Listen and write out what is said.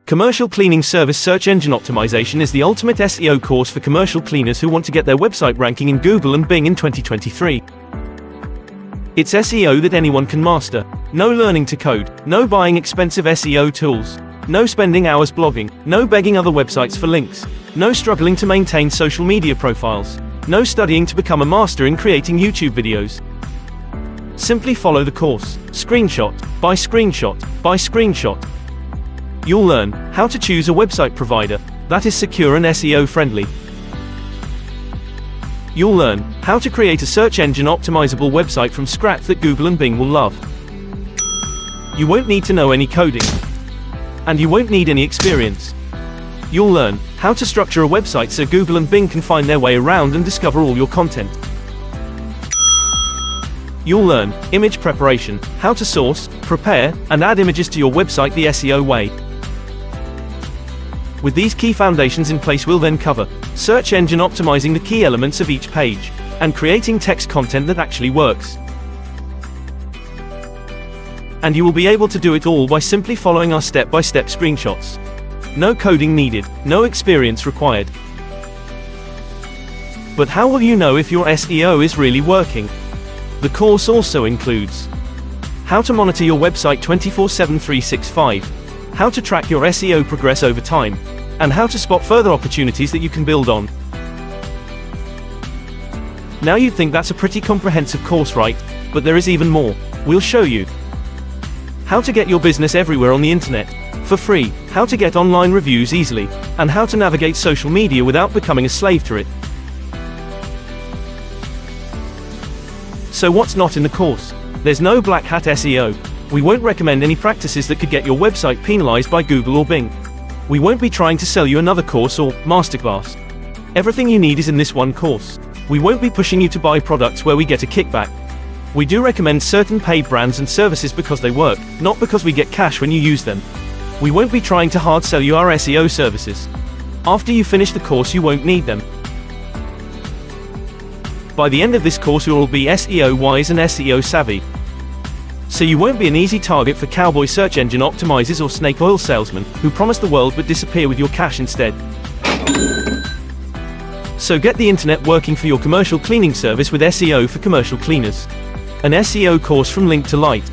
Commercial Cleaning Service Search Engine Optimization is the ultimate SEO course for commercial cleaners who want to get their website ranking in Google and Bing in 2023. It's SEO that anyone can master. No learning to code, no buying expensive SEO tools, no spending hours blogging, no begging other websites for links, no struggling to maintain social media profiles, no studying to become a master in creating YouTube videos. Simply follow the course, screenshot by screenshot by screenshot. You'll learn how to choose a website provider that is secure and SEO friendly. You'll learn how to create a search engine optimizable website from scratch that Google and Bing will love. You won't need to know any coding, and you won't need any experience. You'll learn how to structure a website so Google and Bing can find their way around and discover all your content. You'll learn image preparation, how to source, prepare, and add images to your website the SEO way. With these key foundations in place, we'll then cover search engine optimizing the key elements of each page, and creating text content that actually works. And you will be able to do it all by simply following our step-by-step screenshots. No coding needed, no experience required. But how will you know if your SEO is really working? The course also includes how to monitor your website 24/7 365, how to track your SEO progress over time, and how to spot further opportunities that you can build on. Now you'd think that's a pretty comprehensive course, right? But there is even more. We'll show you how to get your business everywhere on the internet for free, how to get online reviews easily, and how to navigate social media without becoming a slave to it. So what's not in the course? There's no black hat SEO. We won't recommend any practices that could get your website penalized by Google or Bing. We won't be trying to sell you another course or masterclass. Everything you need is in this one course. We won't be pushing you to buy products where we get a kickback. We do recommend certain paid brands and services because they work, not because we get cash when you use them. We won't be trying to hard sell you our SEO services. After you finish the course, you won't need them. By the end of this course, you will be SEO wise and SEO savvy. So you won't be an easy target for cowboy search engine optimizers or snake oil salesmen who promise the world but disappear with your cash instead. So get the internet working for your commercial cleaning service with SEO for commercial cleaners. An SEO course from Link to Light.